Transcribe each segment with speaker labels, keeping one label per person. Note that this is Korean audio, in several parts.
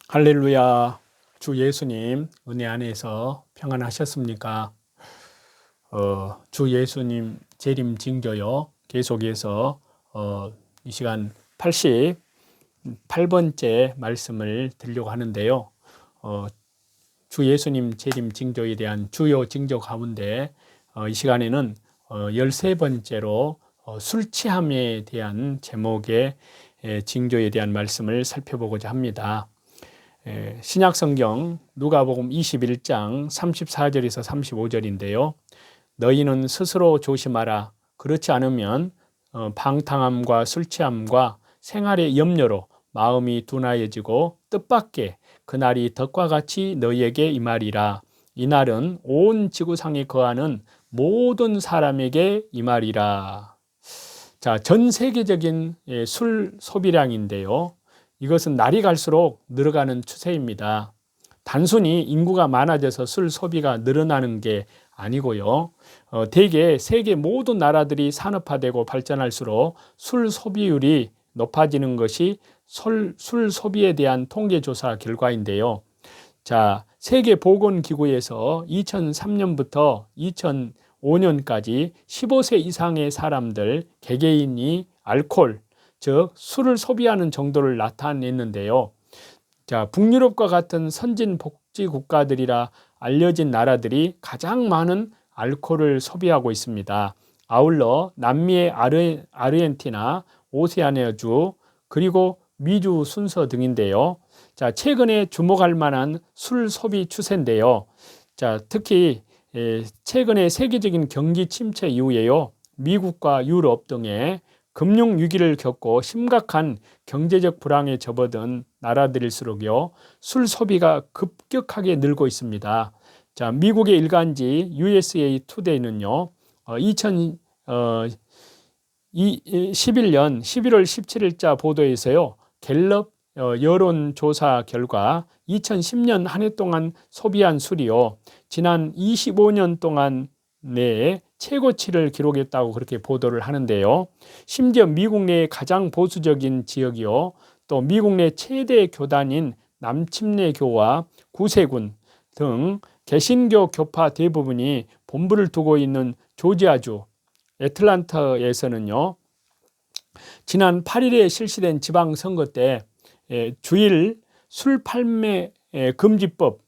Speaker 1: 할렐루야. 주 예수님 은혜 안에서 평안하셨습니까? 주 예수님 재림 징조요. 계속해서 이 시간 88번째 말씀을 드리려고 하는데요. 주 예수님 재림 징조에 대한 주요 징조 가운데 이 시간에는 13번째로 술 취함에 대한 제목의 징조에 대한 말씀을 살펴보고자 합니다. 신약성경 누가복음 21장 34절에서 35절인데요. 너희는 스스로 조심하라. 그렇지 않으면 방탕함과 술취함과 생활의 염려로 마음이 둔하여지고 뜻밖의 그날이 덕과 같이 너희에게 임하리라. 이날은 온 지구상에 거하는 모든 사람에게 임하리라. 자, 전 세계적인 술 소비량인데요. 이것은 날이 갈수록 늘어가는 추세입니다. 단순히 인구가 많아져서 술 소비가 늘어나는 게 아니고요. 대개 세계 모든 나라들이 산업화되고 발전할수록 술 소비율이 높아지는 것이 술 소비에 대한 통계조사 결과인데요. 자, 세계보건기구에서 2003년부터 2005년까지 15세 이상의 사람들 개개인이 알코올, 즉 술을 소비하는 정도를 나타냈는데요. 자, 북유럽과 같은 선진 복지 국가들이라 알려진 나라들이 가장 많은 알코올을 소비하고 있습니다. 아울러 남미의 아르헨티나, 오세아니아주, 그리고 미주 순서 등인데요. 자, 최근에 주목할 만한 술 소비 추세인데요. 자, 특히 최근에 세계적인 경기 침체 이후에요. 미국과 유럽 등의 금융 위기를 겪고 심각한 경제적 불황에 접어든 나라들일수록요, 술 소비가 급격하게 늘고 있습니다. 자, 미국의 일간지 USA 투데이는요, 2011년 11월 17일자 보도에서요, 갤럽 여론조사 결과 2010년 한 해 동안 소비한 술이요, 지난 25년 동안 내에 최고치를 기록했다고 그렇게 보도를 하는데요. 심지어 미국 내의 가장 보수적인 지역이요, 또 미국 내 최대 교단인 남침례교와 구세군 등 개신교 교파 대부분이 본부를 두고 있는 조지아주 애틀랜타에서는요, 지난 8일에 실시된 지방선거 때 주일 술 판매 금지법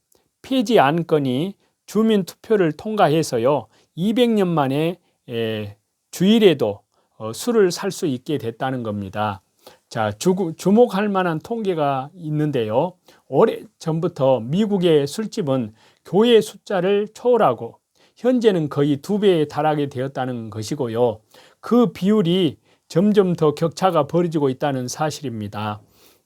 Speaker 1: 폐지 안건이 주민 투표를 통과해서요, 200년 만에 주일에도 술을 살 수 있게 됐다는 겁니다. 자, 주목할 만한 통계가 있는데요. 오래전부터 미국의 술집은 교회 숫자를 초월하고 현재는 거의 2배에 달하게 되었다는 것이고요. 그 비율이 점점 더 격차가 벌어지고 있다는 사실입니다.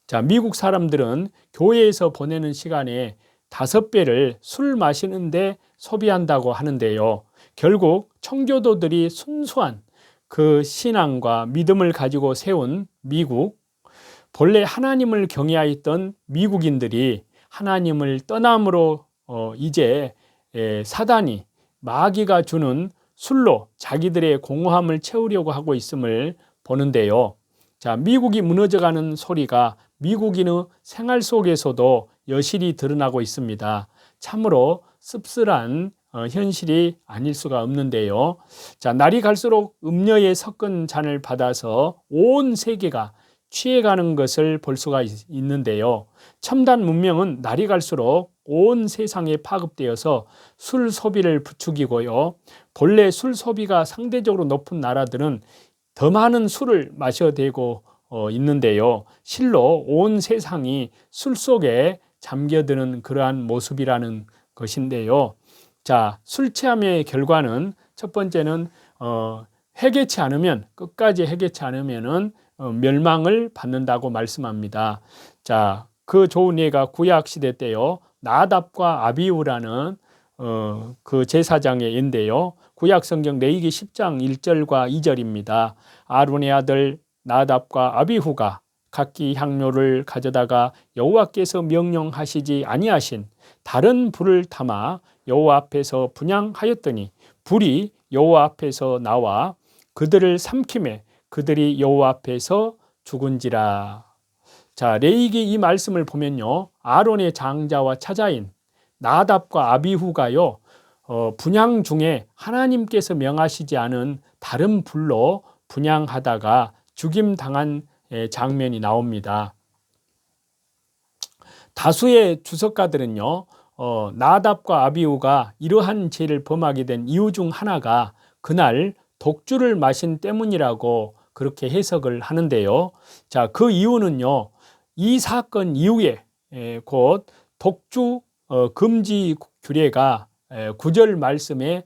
Speaker 1: 자, 미국 사람들은 교회에서 보내는 시간에 5배를 술 마시는데 소비한다고 하는데요. 결국 청교도들이 순수한 그 신앙과 믿음을 가지고 세운 미국, 본래 하나님을 경외하였던 미국인들이 하나님을 떠남으로 이제 사단이, 마귀가 주는 술로 자기들의 공허함을 채우려고 하고 있음을 보는데요. 자, 미국이 무너져가는 소리가 미국인의 생활 속에서도 여실히 드러나고 있습니다. 참으로 씁쓸한 현실이 아닐 수가 없는데요. 자, 날이 갈수록 음녀의 섞은 잔을 받아서 온 세계가 취해가는 것을 볼 수가 있는데요. 첨단 문명은 날이 갈수록 온 세상에 파급되어서 술 소비를 부추기고요. 본래 술 소비가 상대적으로 높은 나라들은 더 많은 술을 마셔대고 있는데요. 실로 온 세상이 술 속에 잠겨드는 그러한 모습이라는 것인데요. 자, 술 취함의 결과는 첫 번째는 해결치 않으면, 끝까지 해결치 않으면은 멸망을 받는다고 말씀합니다. 자, 그 좋은 예가 구약 시대 때요, 나답과 아비후라는 그 제사장의 예인데요. 구약 성경 레위기 10장 1절과 2절입니다. 아론의 아들 나답과 아비후가 각기 향료를 가져다가 여호와께서 명령하시지 아니하신 다른 불을 담아 여호와 앞에서 분향하였더니 불이 여호와 앞에서 나와 그들을 삼키매 그들이 여호와 앞에서 죽은지라. 자, 레위기 이 말씀을 보면요, 아론의 장자와 차자인 나답과 아비후가요, 분향 중에 하나님께서 명하시지 않은 다른 불로 분향하다가 죽임 당한 장면이 나옵니다. 다수의 주석가들은요, 나답과 아비후가 이러한 죄를 범하게 된 이유 중 하나가 그날 독주를 마신 때문이라고 그렇게 해석을 하는데요. 자, 그 이유는요, 이 사건 이후에 곧 독주 금지 규례가 9절 말씀에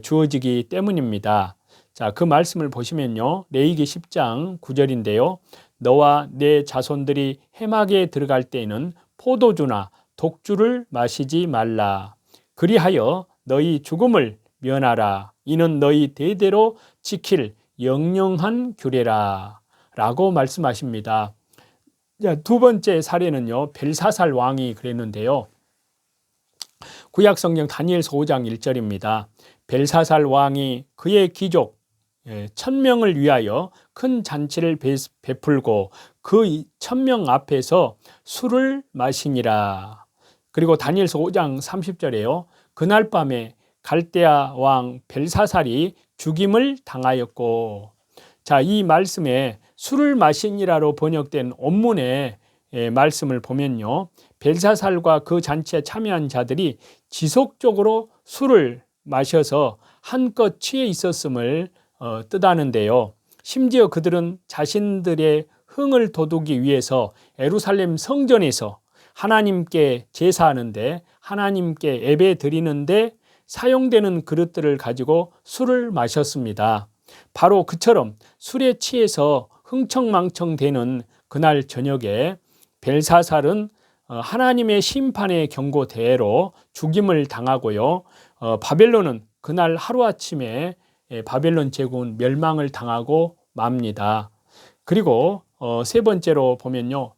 Speaker 1: 주어지기 때문입니다. 자, 그 말씀을 보시면요, 레위기 10장 9절인데요. 너와 내 자손들이 해막에 들어갈 때에는 포도주나 독주를 마시지 말라. 그리하여 너희 죽음을 면하라. 이는 너희 대대로 지킬 영영한 규례라. 라고 말씀하십니다. 두 번째 사례는요, 벨사살 왕이 그랬는데요. 구약성경 다니엘서 5장 1절입니다. 벨사살 왕이 그의 귀족 1000명을 위하여 큰 잔치를 베풀고 그 1000명 앞에서 술을 마시니라. 그리고 다니엘서 5장 30절에요. 그날 밤에 갈대아 왕 벨사살이 죽임을 당하였고, 자, 이 말씀에 술을 마시니라로 번역된 원문의 말씀을 보면요, 벨사살과 그 잔치에 참여한 자들이 지속적으로 술을 마셔서 한껏 취해 있었음을 뜻하는데요. 심지어 그들은 자신들의 흥을 돋우기 위해서 예루살렘 성전에서 하나님께 제사하는데, 하나님께 예배 드리는데 사용되는 그릇들을 가지고 술을 마셨습니다. 바로 그처럼 술에 취해서 흥청망청대는 그날 저녁에 벨사살은 하나님의 심판의 경고대로 죽임을 당하고요, 바벨론은 그날 하루아침에 바벨론 제국은 멸망을 당하고 맙니다. 그리고 세 번째로 보면요,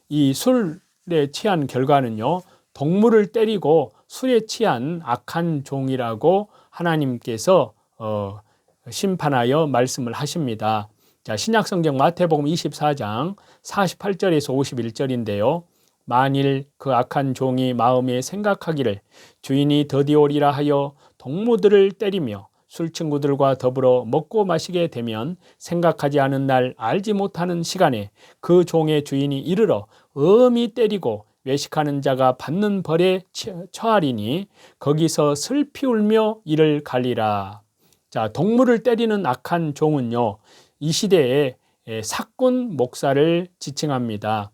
Speaker 1: 이 술에 취한 결과는요, 동물을 때리고 술에 취한 악한 종이라고 하나님께서 심판하여 말씀을 하십니다. 자, 신약성경 마태복음 24장 48절에서 51절인데요. 만일 그 악한 종이 마음에 생각하기를 주인이 더디오리라 하여 동무들을 때리며 술친구들과 더불어 먹고 마시게 되면 생각하지 않은 날 알지 못하는 시간에 그 종의 주인이 이르러 엄히 때리고 외식하는 자가 받는 벌에 처하리니 거기서 슬피 울며 이를 갈리라. 자, 동물을 때리는 악한 종은요, 이 시대에 사꾼 목사를 지칭합니다.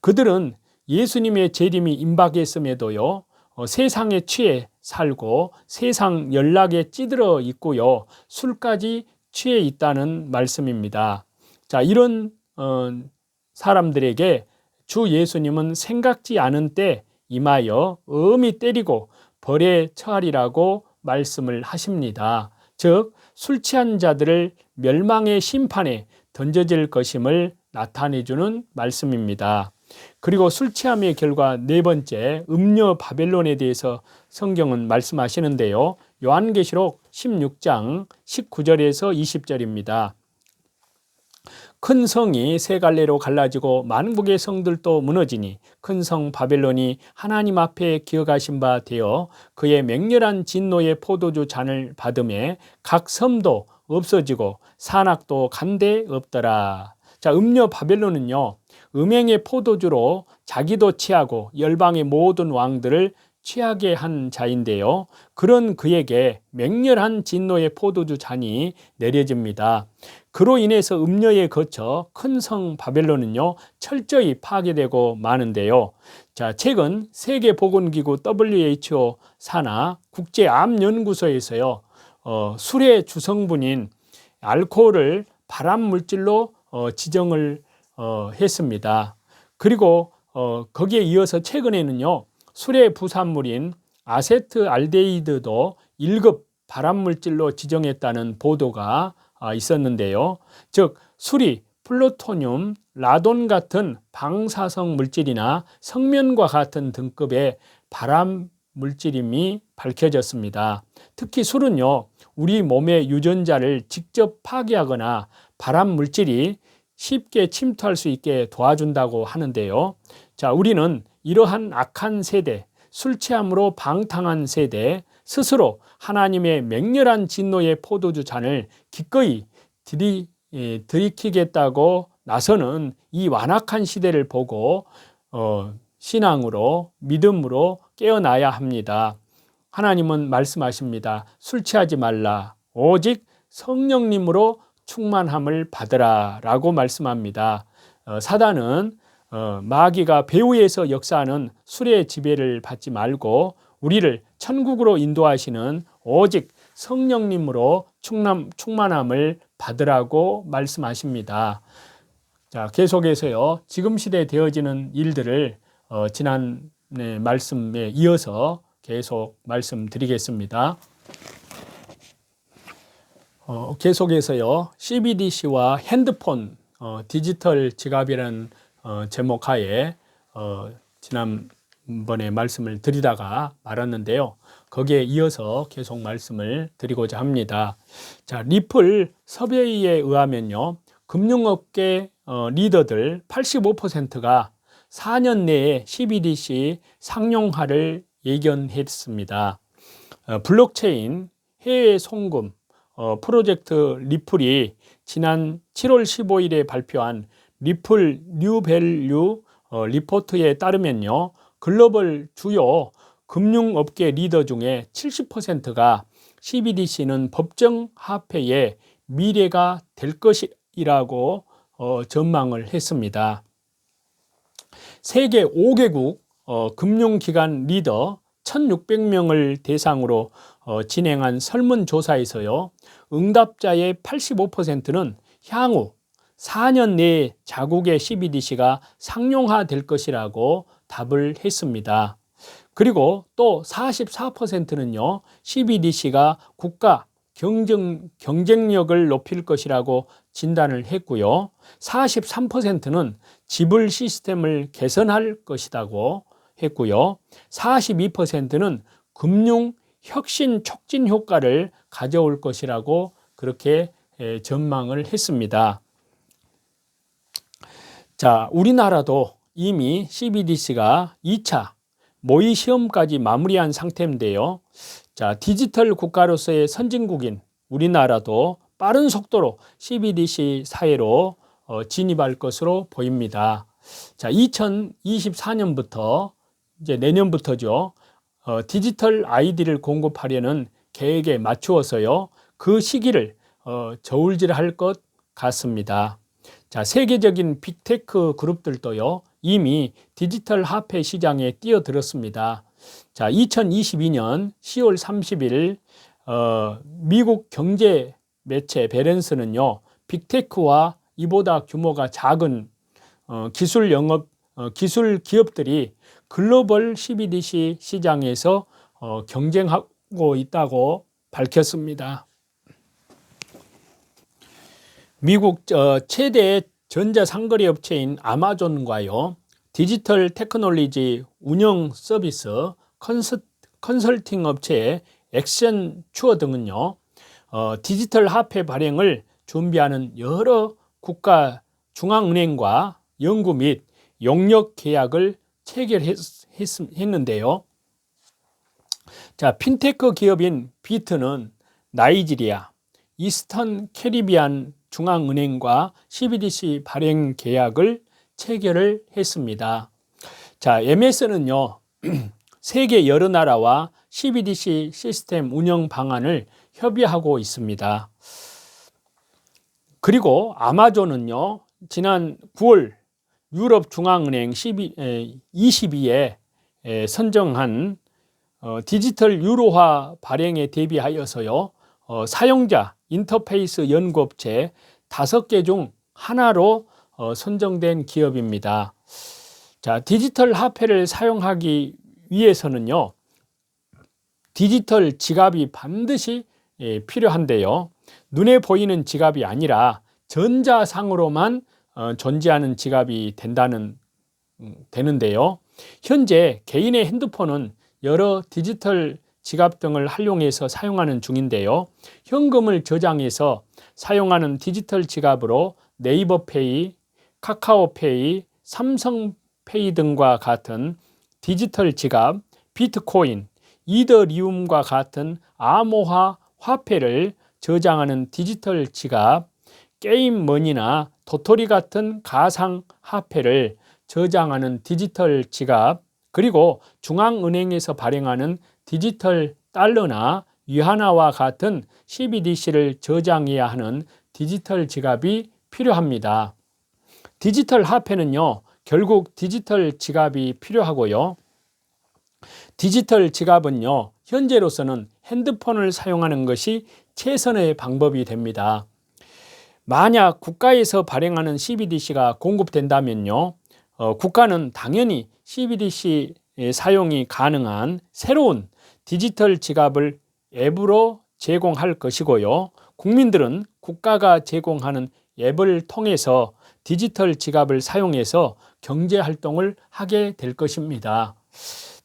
Speaker 1: 그들은 예수님의 재림이 임박했음에도요, 세상에 취해 살고 세상 연락에 찌들어 있고요, 술까지 취해 있다는 말씀입니다. 자, 이런 사람들에게 주 예수님은 생각지 않은 때 임하여 엄히 때리고 벌에 처하리라고 말씀을 하십니다. 즉, 술 취한 자들을 멸망의 심판에 던져질 것임을 나타내주는 말씀입니다. 그리고 술 취함의 결과 네 번째, 음녀 바벨론에 대해서 성경은 말씀하시는데요. 요한계시록 16장 19절에서 20절입니다. 큰 성이 세 갈래로 갈라지고 만국의 성들도 무너지니 큰 성 바벨론이 하나님 앞에 기억하신 바 되어 그의 맹렬한 진노의 포도주 잔을 받음에 각 섬도 없어지고 산악도 간데 없더라. 자, 음녀 바벨론은요, 음행의 포도주로 자기도 취하고 열방의 모든 왕들을 취하게 한 자인데요, 그런 그에게 맹렬한 진노의 포도주 잔이 내려집니다. 그로 인해서 음녀에 거쳐 큰 성 바벨론은요, 철저히 파괴되고 마는데요. 자, 최근 세계보건기구 WHO 산하 국제암연구소에서요, 술의 주성분인 알코올을 발암물질로 지정을 했습니다. 그리고 거기에 이어서 최근에는요, 술의 부산물인 아세트알데히드도 1급 발암물질로 지정했다는 보도가 있었는데요. 즉, 술이 플루토늄, 라돈 같은 방사성 물질이나 성면과 같은 등급의 발암 물질임이 밝혀졌습니다. 특히 술은요, 우리 몸의 유전자를 직접 파괴하거나 발암 물질이 쉽게 침투할 수 있게 도와준다고 하는데요. 자, 우리는 이러한 악한 세대, 술 취함으로 방탕한 세대, 스스로 하나님의 맹렬한 진노의 포도주 잔을 기꺼이 들이키겠다고 나서는 이 완악한 시대를 보고 신앙으로, 믿음으로 깨어나야 합니다. 하나님은 말씀하십니다. 술 취하지 말라. 오직 성령님으로 충만함을 받으라 라고 말씀합니다. 사단은 마귀가 배후에서 역사하는 술의 지배를 받지 말고 우리를 천국으로 인도하시는 오직 성령님으로 충만함을 받으라고 말씀하십니다. 자, 계속해서요. 지금 시대에 되어지는 일들을 지난 말씀에 이어서 계속 말씀드리겠습니다. 계속해서요. CBDC와 핸드폰 디지털 지갑이라는 제목 하에 지난번에 말씀을 드리다가 말았는데요. 거기에 이어서 계속 말씀을 드리고자 합니다. 자, 리플 서베이에 의하면요. 금융업계 리더들 85%가 4년 내에 CBDC 상용화를 예견했습니다. 블록체인 해외 송금 프로젝트 리플이 지난 7월 15일에 발표한 리플 뉴밸류 리포트에 따르면요. 글로벌 주요 금융업계 리더 중에 70%가 CBDC는 법정 화폐의 미래가 될 것이라고 전망을 했습니다. 세계 5개국 금융기관 리더 1,600명을 대상으로 진행한 설문조사에서요. 응답자의 85%는 향후 4년 내에 자국의 CBDC가 상용화될 것이라고 답을 했습니다. 그리고 또 44%는요. CBDC가 국가 경쟁력을 높일 것이라고 진단을 했고요. 43%는 지불 시스템을 개선할 것이라고 했고요. 42%는 금융 혁신 촉진 효과를 가져올 것이라고 그렇게 전망을 했습니다. 자, 우리나라도 이미 CBDC가 2차 모의 시험까지 마무리한 상태인데요. 자, 디지털 국가로서의 선진국인 우리나라도 빠른 속도로 CBDC 사회로 진입할 것으로 보입니다. 자, 2024년부터 이제 내년부터죠. 디지털 아이디를 공급하려는 계획에 맞추어서요. 그 시기를 저울질할 것 같습니다. 자, 세계적인 빅테크 그룹들도요. 이미 디지털 화폐 시장에 뛰어들었습니다. 자, 2022년 10월 30일 미국 경제 매체 배런스는요. 빅테크와 이보다 규모가 작은 기술 기업들이 글로벌 CBDC 시장에서 경쟁하고 있다고 밝혔습니다. 미국 최대 전자상거래 업체인 아마존과요. 디지털 테크놀로지 운영 서비스 컨설팅 업체 액션추어 등은요. 디지털 화폐 발행을 준비하는 여러 국가 중앙은행과 연구 및 용역 계약을 체결했는데요. 자, 핀테크 기업인 비트는 나이지리아, 이스턴 캐리비안 중앙은행과 CBDC 발행 계약을 체결을 했습니다. 자, MS는요, 세계 여러 나라와 CBDC 시스템 운영 방안을 협의하고 있습니다. 그리고 아마존은요, 지난 9월 유럽 중앙은행 22에 선정한 디지털 유로화 발행에 대비하여서요, 사용자 인터페이스 연구업체 5개 중 하나로 선정된 기업입니다. 자, 디지털 화폐를 사용하기 위해서는요, 디지털 지갑이 반드시 필요한데요. 눈에 보이는 지갑이 아니라 전자상으로만 존재하는 지갑이 되는데요. 현재 개인의 핸드폰은 여러 디지털 지갑 등을 활용해서 사용하는 중인데요. 현금을 저장해서 사용하는 디지털 지갑으로 네이버페이, 카카오페이, 삼성페이 등과 같은 디지털 지갑, 비트코인, 이더리움과 같은 암호화 화폐를 저장하는 디지털 지갑, 게임머니나 도토리 같은 가상 화폐를 저장하는 디지털 지갑, 그리고 중앙은행에서 발행하는 디지털 달러나 위안화와 같은 CBDC를 저장해야 하는 디지털 지갑이 필요합니다. 디지털 화폐는요, 결국 디지털 지갑이 필요하고요. 디지털 지갑은요, 현재로서는 핸드폰을 사용하는 것이 최선의 방법이 됩니다. 만약 국가에서 발행하는 CBDC가 공급된다면요, 국가는 당연히 CBDC 사용이 가능한 새로운 디지털 지갑을 앱으로 제공할 것이고요. 국민들은 국가가 제공하는 앱을 통해서 디지털 지갑을 사용해서 경제 활동을 하게 될 것입니다.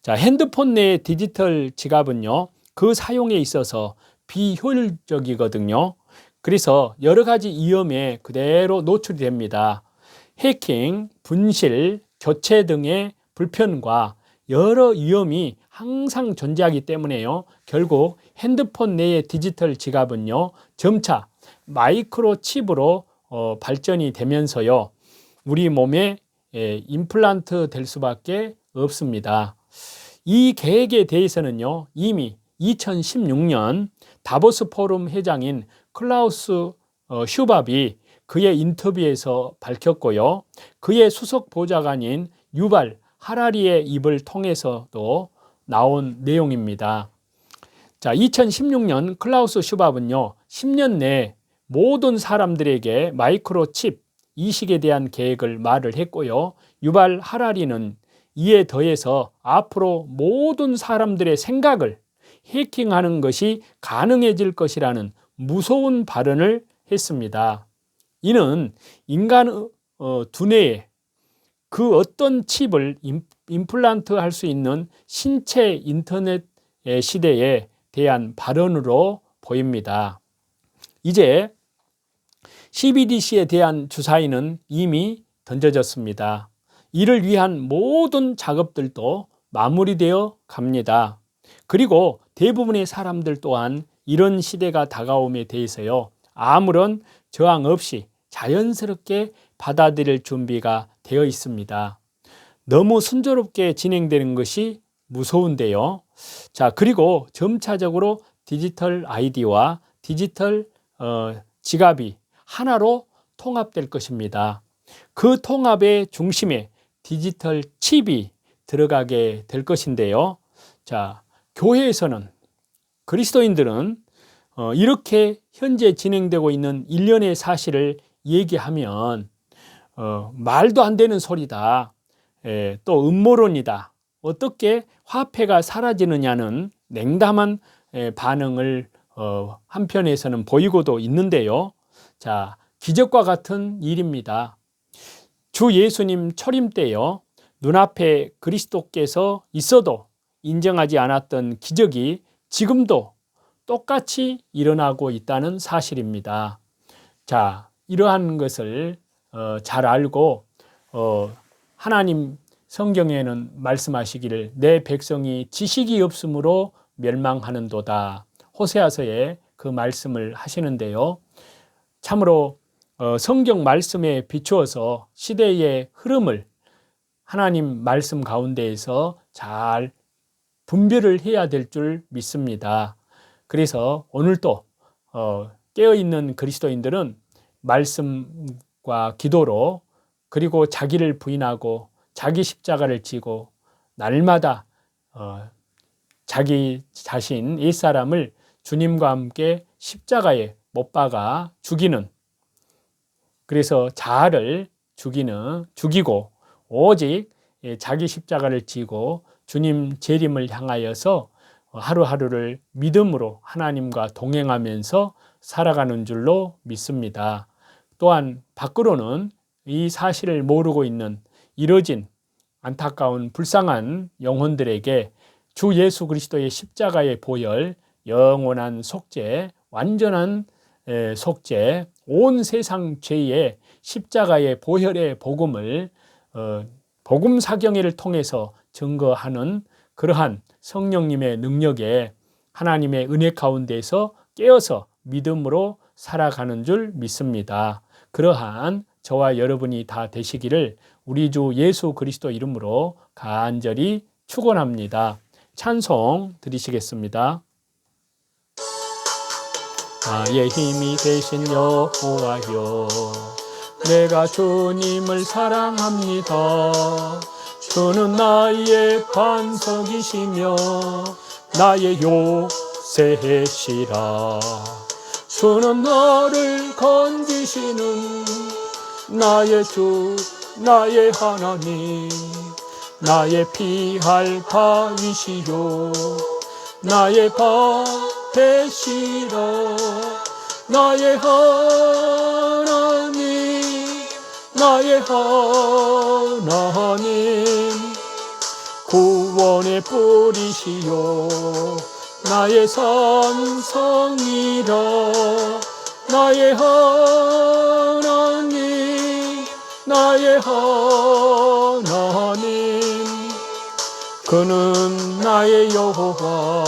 Speaker 1: 자, 핸드폰 내의 디지털 지갑은요, 그 사용에 있어서 비효율적이거든요. 그래서 여러 가지 위험에 그대로 노출이 됩니다. 해킹, 분실, 교체 등의 불편과 여러 위험이 항상 존재하기 때문에요. 결국 핸드폰 내의 디지털 지갑은요, 점차 마이크로칩으로 발전이 되면서요, 우리 몸에 임플란트 될 수밖에 없습니다. 이 계획에 대해서는요, 이미 2016년 다보스 포럼 회장인 클라우스 슈밥이 그의 인터뷰에서 밝혔고요. 그의 수석 보좌관인 유발 하라리의 입을 통해서도 나온 내용입니다. 자, 2016년 클라우스 슈밥은요, 10년 내에 모든 사람들에게 마이크로칩 이식에 대한 계획을 말을 했고요. 유발 하라리는 이에 더해서 앞으로 모든 사람들의 생각을 해킹하는 것이 가능해질 것이라는 무서운 발언을 했습니다. 이는 인간 두뇌에 그 어떤 칩을 임플란트 할 수 있는 신체 인터넷 시대에 대한 발언으로 보입니다. 이제 CBDC에 대한 주사위는 이미 던져졌습니다. 이를 위한 모든 작업들도 마무리되어 갑니다. 그리고 대부분의 사람들 또한 이런 시대가 다가옴에 대해서요, 아무런 저항 없이 자연스럽게 받아들일 준비가 되어 있습니다. 너무 순조롭게 진행되는 것이 무서운데요. 자, 그리고 점차적으로 디지털 아이디와 디지털 지갑이 하나로 통합될 것입니다. 그 통합의 중심에 디지털 칩이 들어가게 될 것인데요. 자, 교회에서는, 그리스도인들은 이렇게 현재 진행되고 있는 일련의 사실을 얘기하면 말도 안 되는 소리다, 또 음모론이다, 어떻게 화폐가 사라지느냐는 냉담한 반응을 한편에서는 보이고도 있는데요. 자, 기적과 같은 일입니다. 주 예수님 초림 때요, 눈앞에 그리스도께서 있어도 인정하지 않았던 기적이 지금도 똑같이 일어나고 있다는 사실입니다. 자, 이러한 것을 잘 알고 하나님 성경에는 말씀하시기를 내 백성이 지식이 없으므로 멸망하는도다, 호세아서에 그 말씀을 하시는데요. 참으로 성경 말씀에 비추어서 시대의 흐름을 하나님 말씀 가운데에서 잘 분별을 해야 될 줄 믿습니다. 그래서 오늘도 깨어있는 그리스도인들은 말씀과 기도로, 그리고 자기를 부인하고 자기 십자가를 지고 날마다 자기 자신 옛사람을 주님과 함께 십자가에 못 박아 죽이는, 그래서 자아를 죽이고 오직 자기 십자가를 지고 주님 재림을 향하여서 하루하루를 믿음으로 하나님과 동행하면서 살아가는 줄로 믿습니다. 또한 밖으로는 이 사실을 모르고 있는 이뤄진 안타까운 불쌍한 영혼들에게 주 예수 그리스도의 십자가의 보혈, 영원한 속죄, 완전한 속죄, 온 세상 죄의 십자가의 보혈의 복음을 복음 사경회를 통해서 증거하는 그러한 성령님의 능력에 하나님의 은혜 가운데서 깨어서 믿음으로 살아가는 줄 믿습니다. 그러한 저와 여러분이 다 되시기를 우리 주 예수 그리스도 이름으로 간절히 축원합니다. 찬송 드리시겠습니다. 나의 힘이 되신 여호와여, 내가 주님을 사랑합니다. 주는 나의 반석이시며 나의 요새시라. 주는 나를 건지시는 나의 주, 나의 하나님, 나의 피할 바위시요 나의 되시라. 나의 하나님, 나의 하나님, 구원의 뿌리시요 나의 산성이라. 나의 하나님, 나의 하나님, 그는 나의 여호와,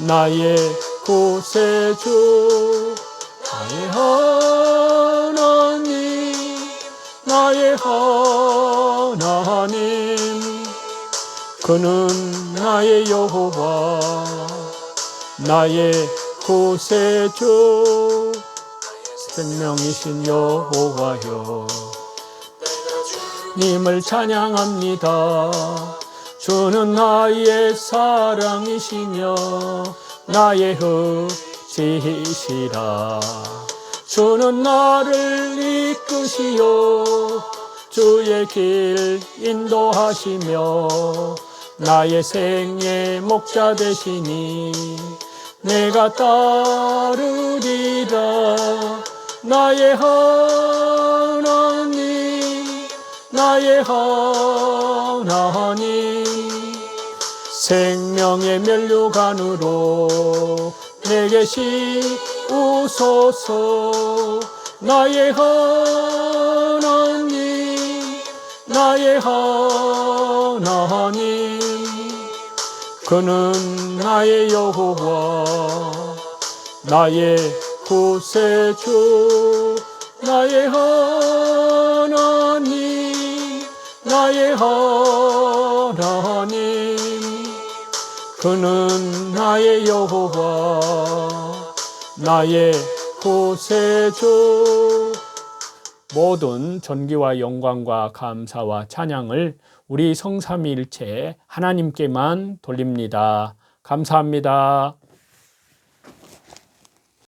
Speaker 1: 나의 구세주, 나의 하나님, 나의 하나님, 그는 나의 여호와, 나의 구세주, 생명이신 여호와여, 님을 찬양합니다. 주는 나의 사랑이시며 나의 흑지시라. 주는 나를 이끄시어 주의 길 인도하시며 나의 생의 목자 되시니 내가 따르리라. 나의 하나님, 나의 하나님, 생명의 면류관으로 내게 씌우소서. 나의 하나님, 나의 하나님, 그는 나의 여호와, 나의 구세주, 나의 하나님, 나의 하나님, 그는 나의 여호와, 나의 구세주. 모든 존귀와 영광과 감사와 찬양을 우리 성삼위일체 하나님께만 돌립니다. 감사합니다.